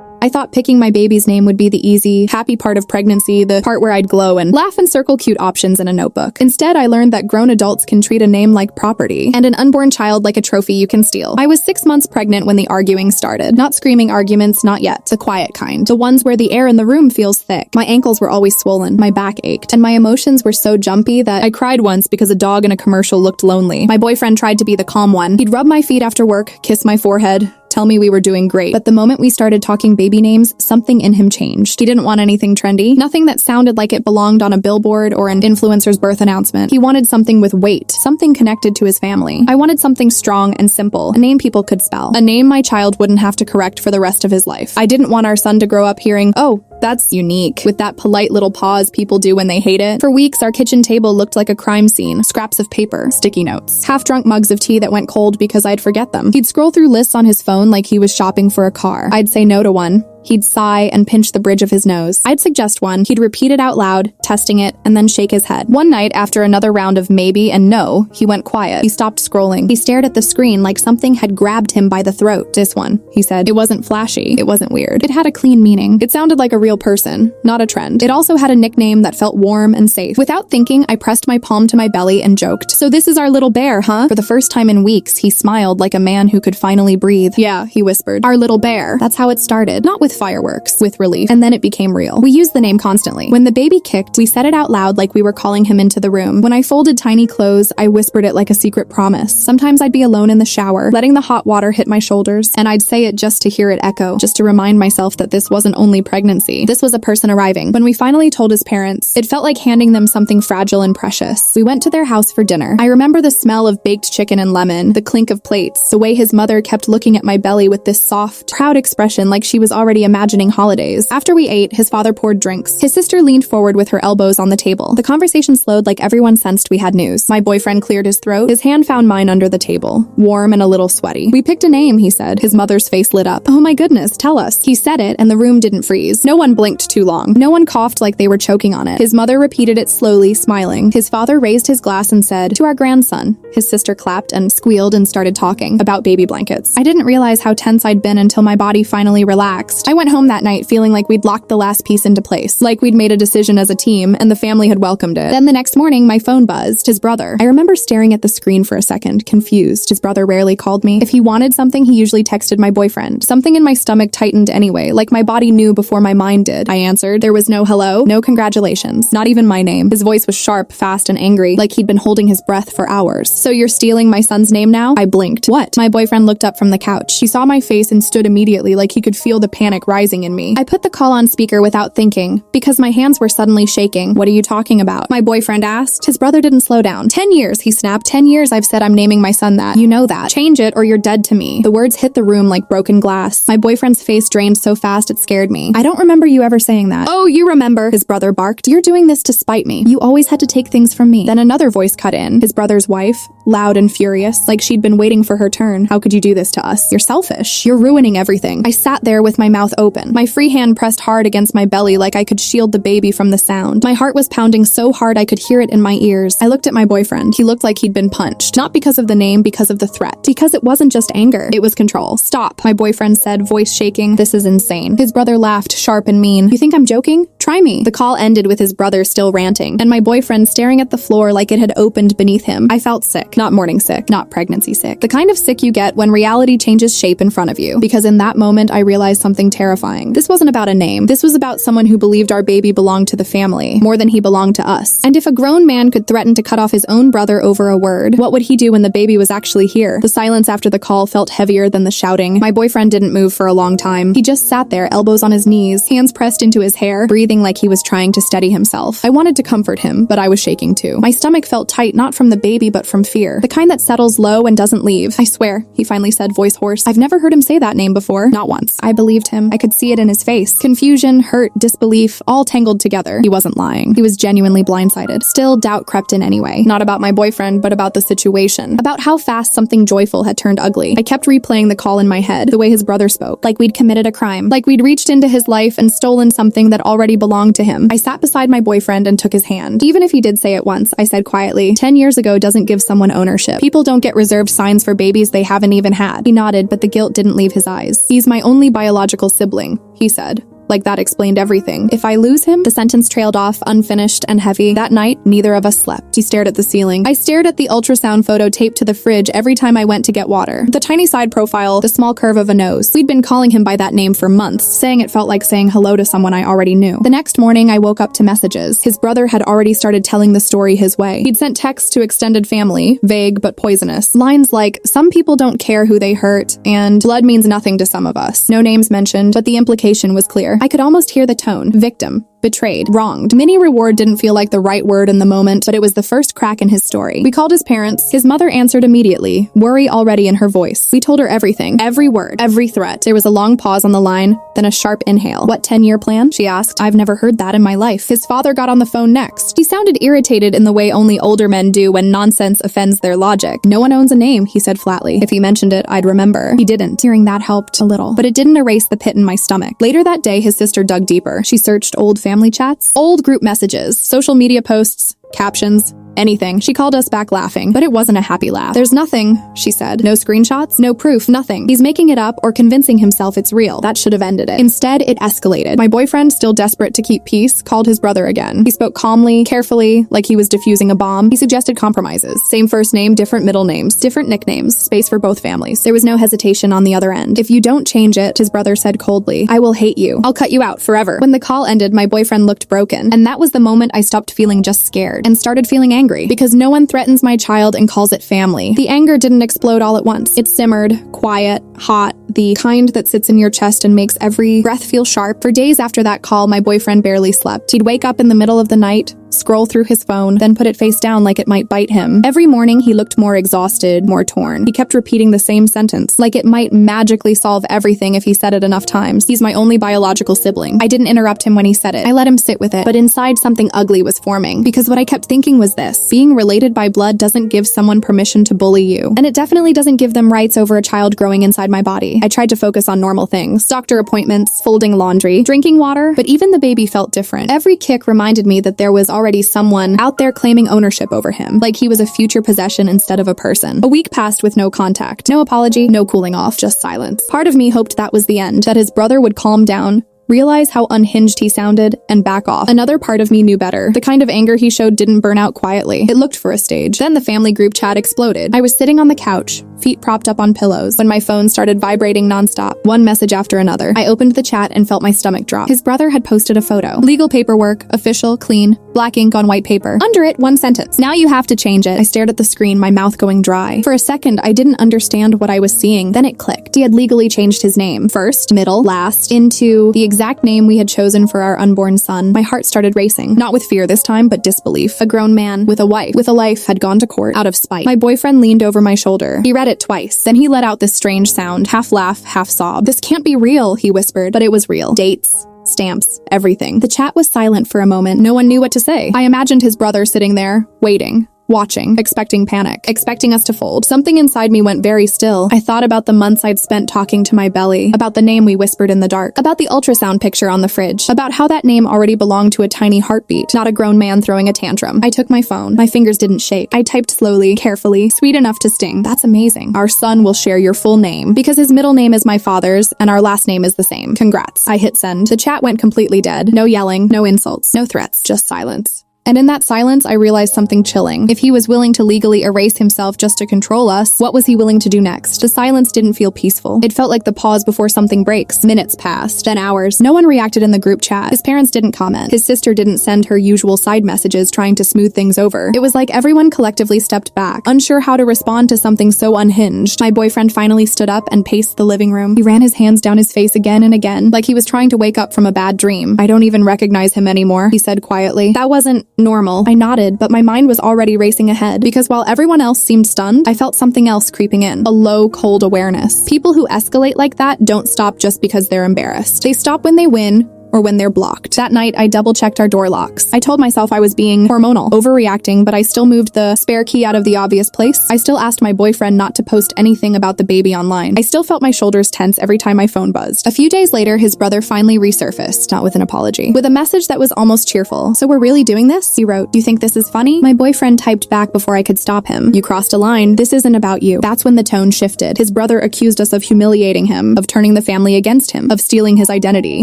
I thought picking my baby's name would be the easy, happy part of pregnancy, the part where I'd glow and laugh and circle cute options in a notebook. Instead, I learned that grown adults can treat a name like property, and an unborn child like a trophy you can steal. I was 6 months pregnant when the arguing started. Not screaming arguments, not yet. The quiet kind. The ones where the air in the room feels thick. My ankles were always swollen. My back ached. And my emotions were so jumpy that I cried once because a dog in a commercial looked lonely. My boyfriend tried to be the calm one. He'd rub my feet after work, kiss my forehead, tell me we were doing great. But the moment we started talking baby names, something in him changed. He didn't want anything trendy, nothing that sounded like it belonged on a billboard or an influencer's birth announcement. He wanted something with weight, something connected to his family. I wanted something strong and simple, a name people could spell, a name my child wouldn't have to correct for the rest of his life. I didn't want our son to grow up hearing, "Oh, that's unique," with that polite little pause people do when they hate it. For weeks, our kitchen table looked like a crime scene. Scraps of paper, sticky notes, half-drunk mugs of tea that went cold because I'd forget them. He'd scroll through lists on his phone like he was shopping for a car. I'd say no to one. He'd sigh and pinch the bridge of his nose. I'd suggest one. He'd repeat it out loud, testing it, and then shake his head. One night, after another round of maybe and no, he went quiet. He stopped scrolling. He stared at the screen like something had grabbed him by the throat. "This one," he said. It wasn't flashy. It wasn't weird. It had a clean meaning. It sounded like a real person, not a trend. It also had a nickname that felt warm and safe. Without thinking, I pressed my palm to my belly and joked, "So this is our little bear, huh?" For the first time in weeks, he smiled like a man who could finally breathe. "Yeah," he whispered. "Our little bear." That's how it started. Not with fireworks, with relief. And then it became real. We used the name constantly. When the baby kicked, we said it out loud like we were calling him into the room. When I folded tiny clothes, I whispered it like a secret promise. Sometimes I'd be alone in the shower, letting the hot water hit my shoulders, and I'd say it just to hear it echo, just to remind myself that this wasn't only pregnancy. This was a person arriving. When we finally told his parents, it felt like handing them something fragile and precious. We went to their house for dinner. I remember the smell of baked chicken and lemon, the clink of plates, the way his mother kept looking at my belly with this soft, proud expression like she was already imagining holidays. After we ate, his father poured drinks. His sister leaned forward with her elbows on the table. The conversation slowed like everyone sensed we had news. My boyfriend cleared his throat. His hand found mine under the table, warm and a little sweaty. "We picked a name," he said. His mother's face lit up. "Oh my goodness, tell us." He said it, and the room didn't freeze. No one blinked too long. No one coughed like they were choking on it. His mother repeated it slowly, smiling. His father raised his glass and said, "To our grandson." His sister clapped and squealed and started talking about baby blankets. I didn't realize how tense I'd been until my body finally relaxed. I went home that night feeling like we'd locked the last piece into place, like we'd made a decision as a team and the family had welcomed it. Then the next morning, my phone buzzed. His brother. I remember staring at the screen for a second, confused. His brother rarely called me. If he wanted something, he usually texted my boyfriend. Something in my stomach tightened anyway, like my body knew before my mind did. I answered. There was no hello, no congratulations, not even my name. His voice was sharp, fast, and angry, like he'd been holding his breath for hours. "So you're stealing my son's name now?" I blinked. "What?" My boyfriend looked up from the couch. He saw my face and stood immediately, like he could feel the panic rising in me. I put the call on speaker without thinking, because my hands were suddenly shaking. "What are you talking about?" my boyfriend asked. His brother didn't slow down. 10 years, he snapped. 10 years I've said I'm naming my son that. You know that. Change it or you're dead to me. The words hit the room like broken glass. My boyfriend's face drained so fast it scared me. "I don't remember you ever saying that." "Oh, you remember," his brother barked. "You're doing this to spite me. You always had to take things from me." Then another voice cut in. His brother's wife, loud and furious, like she'd been waiting for her turn. "How could you do this to us? You're selfish. You're ruining everything." I sat there with my mouth open, my free hand pressed hard against my belly like I could shield the baby from the sound. My heart was pounding so hard I could hear it in my ears. I looked at my boyfriend. He looked like he'd been punched. Not because of the name, because of the threat. Because it wasn't just anger. It was control. "Stop," my boyfriend said, voice shaking. "This is insane." His brother laughed, sharp and mean. "You think I'm joking? Try me." The call ended with his brother still ranting, and my boyfriend staring at the floor like it had opened beneath him. I felt sick. Not morning sick. Not pregnancy sick. The kind of sick you get when reality changes shape in front of you. Because in that moment, I realized something terrifying. This wasn't about a name. This was about someone who believed our baby belonged to the family, more than he belonged to us. And if a grown man could threaten to cut off his own brother over a word, what would he do when the baby was actually here? The silence after the call felt heavier than the shouting. My boyfriend didn't move for a long time. He just sat there, elbows on his knees, hands pressed into his hair, breathing like he was trying to steady himself. I wanted to comfort him, but I was shaking too. My stomach felt tight, not from the baby, but from fear. The kind that settles low and doesn't leave. "I swear," he finally said, voice hoarse. I've never heard him say that name before. Not once. I believed him. I could see it in his face. Confusion, hurt, disbelief, all tangled together. He wasn't lying. He was genuinely blindsided. Still, doubt crept in anyway. Not about my boyfriend, but about the situation. About how fast something joyful had turned ugly. I kept replaying the call in my head, the way his brother spoke. Like we'd committed a crime. Like we'd reached into his life and stolen something that already belonged to him. I sat beside my boyfriend and took his hand. Even if he did say it once, I said quietly, 10 years ago doesn't give someone ownership. People don't get reserved signs for babies they haven't even had. He nodded, but the guilt didn't leave his eyes. He's my only biological sibling, he said. Like that explained everything. If I lose him, the sentence trailed off, unfinished and heavy. That night, neither of us slept. He stared at the ceiling. I stared at the ultrasound photo taped to the fridge every time I went to get water. The tiny side profile, the small curve of a nose. We'd been calling him by that name for months, saying it felt like saying hello to someone I already knew. The next morning, I woke up to messages. His brother had already started telling the story his way. He'd sent texts to extended family, vague but poisonous. Lines like, some people don't care who they hurt, and blood means nothing to some of us. No names mentioned, but the implication was clear. I could almost hear the tone. Victim. Betrayed. Wronged. Mini reward didn't feel like the right word in the moment, but it was the first crack in his story. We called his parents. His mother answered immediately, worry already in her voice. We told her everything. Every word. Every threat. There was a long pause on the line, then a sharp inhale. What 10-year plan? She asked. I've never heard that in my life. His father got on the phone next. He sounded irritated in the way only older men do when nonsense offends their logic. No one owns a name, he said flatly. If he mentioned it, I'd remember. He didn't. Hearing that helped a little, but it didn't erase the pit in my stomach. Later that day, his sister dug deeper. She searched old family chats, old group messages, social media posts, captions, anything. She called us back laughing, but it wasn't a happy laugh. There's nothing, she said. No screenshots, no proof, nothing. He's making it up or convincing himself it's real. That should have ended it. Instead, it escalated. My boyfriend, still desperate to keep peace, called his brother again. He spoke calmly, carefully, like he was defusing a bomb. He suggested compromises. Same first name, different middle names, different nicknames, space for both families. There was no hesitation on the other end. If you don't change it, his brother said coldly, I will hate you. I'll cut you out forever. When the call ended, my boyfriend looked broken, and that was the moment I stopped feeling just scared and started feeling angry, because no one threatens my child and calls it family. The anger didn't explode all at once. It simmered, quiet, hot, the kind that sits in your chest and makes every breath feel sharp. For days after that call, my boyfriend barely slept. He'd wake up in the middle of the night, scroll through his phone, then put it face down like it might bite him. Every morning, he looked more exhausted, more torn. He kept repeating the same sentence, like it might magically solve everything if he said it enough times. He's my only biological sibling. I didn't interrupt him when he said it. I let him sit with it, but inside something ugly was forming, because what I kept thinking was this: being related by blood doesn't give someone permission to bully you, and it definitely doesn't give them rights over a child growing inside my body. I tried to focus on normal things, doctor appointments, folding laundry, drinking water, but even the baby felt different. Every kick reminded me that there was already someone out there claiming ownership over him, like he was a future possession instead of a person. A week passed with no contact, no apology, no cooling off, just silence. Part of me hoped that was the end, that his brother would calm down, realize how unhinged he sounded, and back off. Another part of me knew better. The kind of anger he showed didn't burn out quietly. It looked for a stage. Then the family group chat exploded. I was sitting on the couch, feet propped up on pillows, when my phone started vibrating nonstop, one message after another. I opened the chat and felt my stomach drop. His brother had posted a photo. Legal paperwork, official, clean, black ink on white paper. Under it, one sentence. Now you have to change it. I stared at the screen, my mouth going dry. For a second, I didn't understand what I was seeing. Then it clicked. He had legally changed his name. First, middle, last, into the exact name we had chosen for our unborn son. My heart started racing. Not with fear this time, but disbelief. A grown man with a wife, with a life, had gone to court out of spite. My boyfriend leaned over my shoulder. He read it twice. Then he let out this strange sound, half laugh, half sob. This can't be real, he whispered, but it was real. Dates, stamps, everything. The chat was silent for a moment. No one knew what to say. I imagined his brother sitting there, waiting, watching, expecting panic, expecting us to fold. Something inside me went very still. I thought about the months I'd spent talking to my belly, about the name we whispered in the dark, about the ultrasound picture on the fridge, about how that name already belonged to a tiny heartbeat, not a grown man throwing a tantrum. I took my phone. My fingers didn't shake. I typed slowly, carefully, sweet enough to sting. That's amazing. Our son will share your full name, because his middle name is my father's, and our last name is the same. Congrats. I hit send. The chat went completely dead. No yelling, no insults, no threats, just silence. And in that silence, I realized something chilling. If he was willing to legally erase himself just to control us, what was he willing to do next? The silence didn't feel peaceful. It felt like the pause before something breaks. Minutes passed, then hours. No one reacted in the group chat. His parents didn't comment. His sister didn't send her usual side messages trying to smooth things over. It was like everyone collectively stepped back, unsure how to respond to something so unhinged. My boyfriend finally stood up and paced the living room. He ran his hands down his face again and again, like he was trying to wake up from a bad dream. I don't even recognize him anymore, he said quietly. That wasn't normal. I nodded, but my mind was already racing ahead, because while everyone else seemed stunned, I felt something else creeping in. A low, cold awareness. People who escalate like that don't stop just because they're embarrassed. They stop when they win, or when they're blocked. That night, I double-checked our door locks. I told myself I was being hormonal, overreacting, but I still moved the spare key out of the obvious place. I still asked my boyfriend not to post anything about the baby online. I still felt my shoulders tense every time my phone buzzed. A few days later, his brother finally resurfaced, not with an apology, with a message that was almost cheerful. "So we're really doing this?" He wrote. "You think this is funny?" My boyfriend typed back before I could stop him. "You crossed a line. This isn't about you." That's when the tone shifted. His brother accused us of humiliating him, of turning the family against him, of stealing his identity,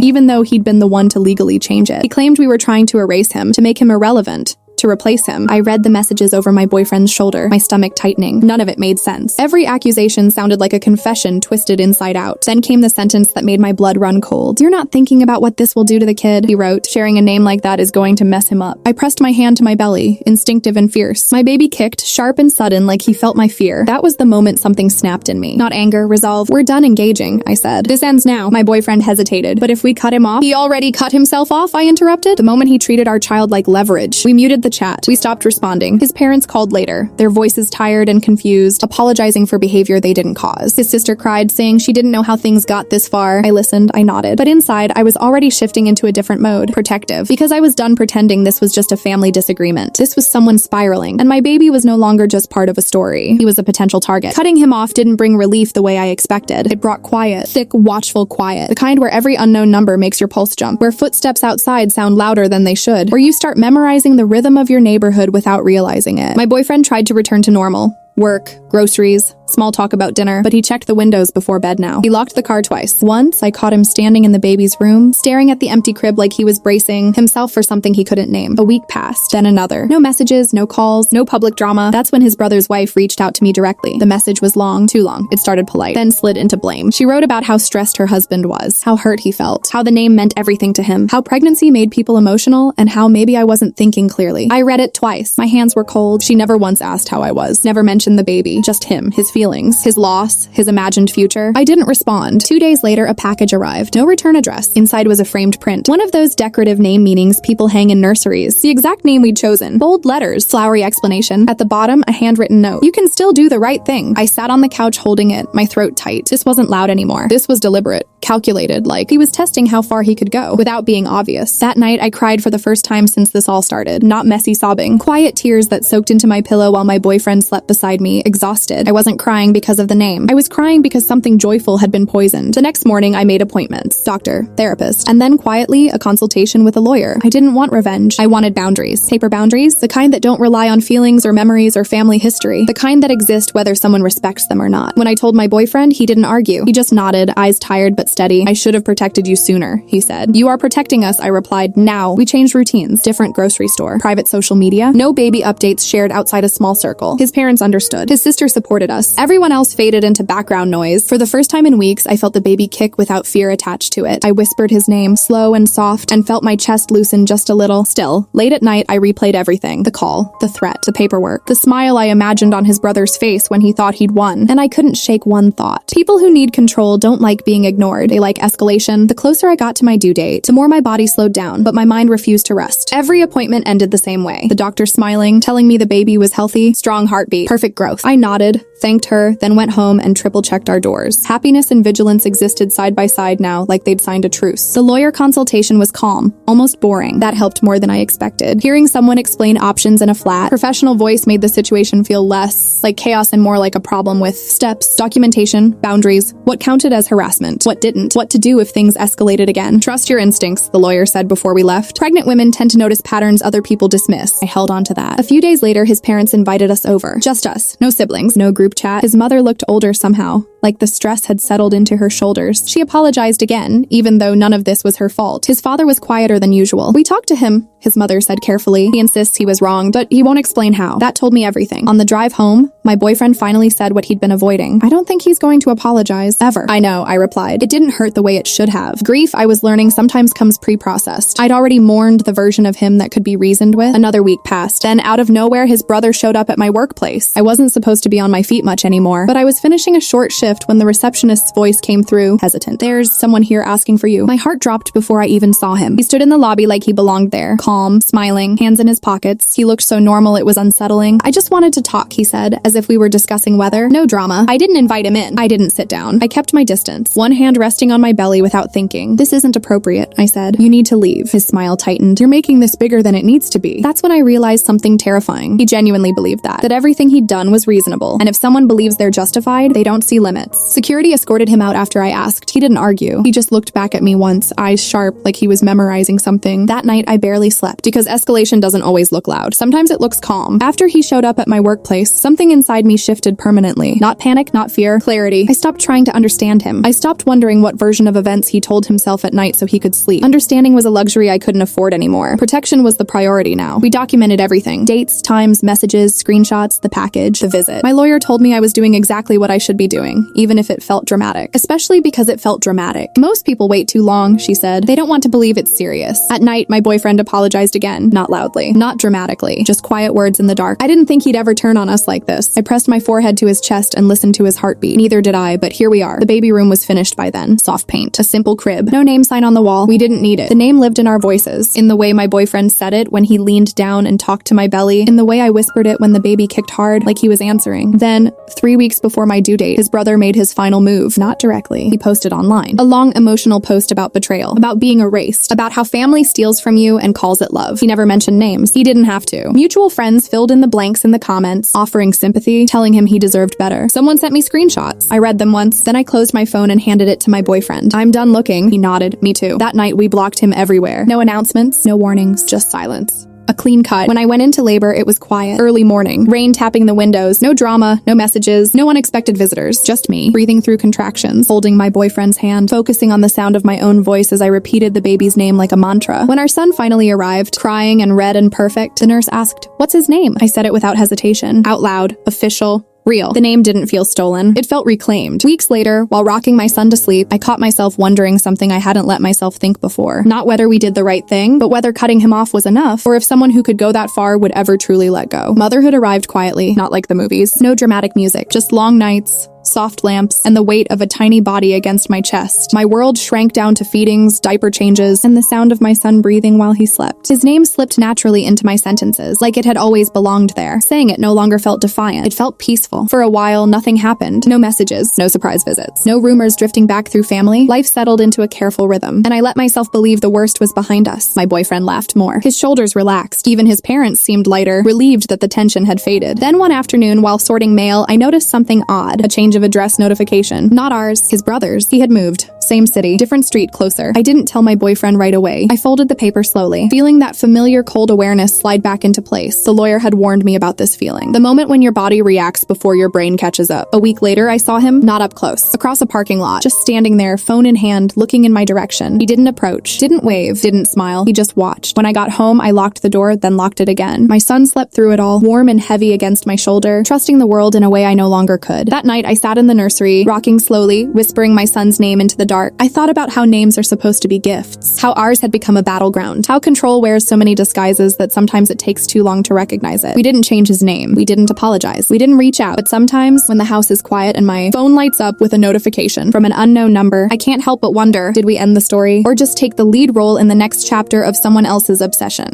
even though he'd been the one to legally change it. He claimed we were trying to erase him, to make him irrelevant, to replace him. I read the messages over my boyfriend's shoulder, my stomach tightening. None of it made sense. Every accusation sounded like a confession twisted inside out. Then came the sentence that made my blood run cold. "You're not thinking about what this will do to the kid," he wrote. "Sharing a name like that is going to mess him up." I pressed my hand to my belly, instinctive and fierce. My baby kicked, sharp and sudden, like he felt my fear. That was the moment something snapped in me. Not anger, resolve. "We're done engaging," I said. "This ends now." My boyfriend hesitated. "But if we cut him off?" "He already cut himself off," I interrupted. The moment he treated our child like leverage. We muted the chat. We stopped responding. His parents called later, their voices tired and confused, apologizing for behavior they didn't cause. His sister cried, saying she didn't know how things got this far. I listened, I nodded. But inside, I was already shifting into a different mode, protective, because I was done pretending this was just a family disagreement. This was someone spiraling, and my baby was no longer just part of a story. He was a potential target. Cutting him off didn't bring relief the way I expected. It brought quiet, thick, watchful quiet, the kind where every unknown number makes your pulse jump, where footsteps outside sound louder than they should, where you start memorizing the rhythm of your neighborhood without realizing it. My boyfriend tried to return to normal. Work, groceries, small talk about dinner, but he checked the windows before bed now. He locked the car twice. Once, I caught him standing in the baby's room, staring at the empty crib like he was bracing himself for something he couldn't name. A week passed, then another. No messages, no calls, no public drama. That's when his brother's wife reached out to me directly. The message was long, too long. It started polite, then slid into blame. She wrote about how stressed her husband was, how hurt he felt, how the name meant everything to him, how pregnancy made people emotional, and how maybe I wasn't thinking clearly. I read it twice. My hands were cold. She never once asked how I was, never mentioned the baby, just him, his feelings, his loss, his imagined future. I didn't respond. 2 days later, a package arrived. No return address. Inside was a framed print. One of those decorative name meanings people hang in nurseries. The exact name we'd chosen. Bold letters, flowery explanation. At the bottom, a handwritten note. "You can still do the right thing." I sat on the couch holding it, my throat tight. This wasn't loud anymore. This was deliberate, calculated, like he was testing how far he could go, without being obvious. That night, I cried for the first time since this all started. Not messy sobbing. Quiet tears that soaked into my pillow while my boyfriend slept beside me, exhausted. I wasn't crying because of the name. I was crying because something joyful had been poisoned. The next morning, I made appointments. Doctor, therapist, and then quietly, a consultation with a lawyer. I didn't want revenge. I wanted boundaries. Paper boundaries, the kind that don't rely on feelings or memories or family history. The kind that exist whether someone respects them or not. When I told my boyfriend, he didn't argue. He just nodded, eyes tired but steady. "I should have protected you sooner," he said. "You are protecting us," I replied. "Now." We changed routines. Different grocery store. Private social media. No baby updates shared outside a small circle. His parents understood. His sister supported us. Everyone else faded into background noise. For the first time in weeks, I felt the baby kick without fear attached to it. I whispered his name, slow and soft, and felt my chest loosen just a little. Still, late at night, I replayed everything. The call, the threat, the paperwork, the smile I imagined on his brother's face when he thought he'd won. And I couldn't shake one thought. People who need control don't like being ignored. They like escalation. The closer I got to my due date, the more my body slowed down, but my mind refused to rest. Every appointment ended the same way. The doctor smiling, telling me the baby was healthy, strong heartbeat, perfect growth. I nodded, thanked her, then went home and triple-checked our doors. Happiness and vigilance existed side by side now, like they'd signed a truce. The lawyer consultation was calm, almost boring. That helped more than I expected. Hearing someone explain options in a flat, professional voice made the situation feel less like chaos and more like a problem with steps, documentation, boundaries, what counted as harassment, what didn't, what to do if things escalated again. "Trust your instincts," the lawyer said before we left. "Pregnant women tend to notice patterns other people dismiss." I held on to that. A few days later, his parents invited us over. Just us. No siblings, no group chat. His mother looked older somehow, like the stress had settled into her shoulders. She apologized again, even though none of this was her fault. His father was quieter than usual. "We talked to him," his mother said carefully. "He insists he was wrong, but he won't explain how." That told me everything. On the drive home, my boyfriend finally said what he'd been avoiding. "I don't think he's going to apologize, ever." "I know," I replied. It didn't hurt the way it should have. Grief, I was learning, sometimes comes pre-processed. I'd already mourned the version of him that could be reasoned with. Another week passed. Then, out of nowhere, his brother showed up at my workplace. I wasn't supposed to be on my feet sleep much anymore, but I was finishing a short shift when the receptionist's voice came through, hesitant. "There's someone here asking for you." My heart dropped before I even saw him. He stood in the lobby like he belonged there, calm, smiling, hands in his pockets. He looked so normal it was unsettling. "I just wanted to talk," he said, as if we were discussing weather. No drama. I didn't invite him in. I didn't sit down. I kept my distance, one hand resting on my belly without thinking. "This isn't appropriate," I said. "You need to leave." His smile tightened. "You're making this bigger than it needs to be." That's when I realized something terrifying. He genuinely believed that everything he'd done was reasonable. And if someone believes they're justified, they don't see limits. Security escorted him out after I asked. He didn't argue. He just looked back at me once, eyes sharp, like he was memorizing something. That night, I barely slept, because escalation doesn't always look loud. Sometimes it looks calm. After he showed up at my workplace, something inside me shifted permanently. Not panic, not fear, clarity. I stopped trying to understand him. I stopped wondering what version of events he told himself at night so he could sleep. Understanding was a luxury I couldn't afford anymore. Protection was the priority now. We documented everything. Dates, times, messages, screenshots, the package, the visit. My lawyer told me I was doing exactly what I should be doing, even if it felt dramatic. Especially because it felt dramatic. "Most people wait too long," she said. "They don't want to believe it's serious." At night, my boyfriend apologized again. Not loudly. Not dramatically. Just quiet words in the dark. I didn't think he'd ever turn on us like this. I pressed my forehead to his chest and listened to his heartbeat. Neither did I, but here we are. The baby room was finished by then. Soft paint. A simple crib. No name sign on the wall. We didn't need it. The name lived in our voices. In the way my boyfriend said it when he leaned down and talked to my belly. In the way I whispered it when the baby kicked hard, like he was answering. Then, 3 weeks before my due date, his brother made his final move. Not directly. He posted online. A long emotional post about betrayal. About being erased. About how family steals from you and calls it love. He never mentioned names. He didn't have to. Mutual friends filled in the blanks in the comments, offering sympathy, telling him he deserved better. Someone sent me screenshots. I read them once, then I closed my phone and handed it to my boyfriend. "I'm done looking." He nodded. Me too. That night we blocked him everywhere. No announcements, no warnings, just silence. A clean cut. When I went into labor, it was quiet. Early morning. Rain tapping the windows. No drama, no messages, no unexpected visitors. Just me, breathing through contractions, holding my boyfriend's hand, focusing on the sound of my own voice as I repeated the baby's name like a mantra. When our son finally arrived, crying and red and perfect, the nurse asked, "What's his name?" I said it without hesitation. Out loud. Official. Real. The name didn't feel stolen. It felt reclaimed. Weeks later, while rocking my son to sleep, I caught myself wondering something I hadn't let myself think before. Not whether we did the right thing, but whether cutting him off was enough, or if someone who could go that far would ever truly let go. Motherhood arrived quietly, not like the movies. No dramatic music, just long nights, soft lamps, and the weight of a tiny body against my chest. My world shrank down to feedings, diaper changes, and the sound of my son breathing while he slept. His name slipped naturally into my sentences, like it had always belonged there. Saying it no longer felt defiant. It felt peaceful. For a while, nothing happened. No messages, no surprise visits, no rumors drifting back through family. Life settled into a careful rhythm, and I let myself believe the worst was behind us. My boyfriend laughed more. His shoulders relaxed. Even his parents seemed lighter, relieved that the tension had faded. Then one afternoon, while sorting mail, I noticed something odd. A change of address notification. Not ours, his brother's. He had moved. Same city, different street, closer. I didn't tell my boyfriend right away. I folded the paper slowly, feeling that familiar cold awareness slide back into place. The lawyer had warned me about this feeling. The moment when your body reacts before your brain catches up. A week later, I saw him, not up close, across a parking lot, just standing there, phone in hand, looking in my direction. He didn't approach, didn't wave, didn't smile. He just watched. When I got home, I locked the door, then locked it again. My son slept through it all, warm and heavy against my shoulder, trusting the world in a way I no longer could. That night, I sat in the nursery, rocking slowly, whispering my son's name into the dark. I thought about how names are supposed to be gifts, how ours had become a battleground, how control wears so many disguises that sometimes it takes too long to recognize it. We didn't change his name. We didn't apologize. We didn't reach out. But sometimes, when the house is quiet and my phone lights up with a notification from an unknown number, I can't help but wonder, did we end the story, or just take the lead role in the next chapter of someone else's obsession?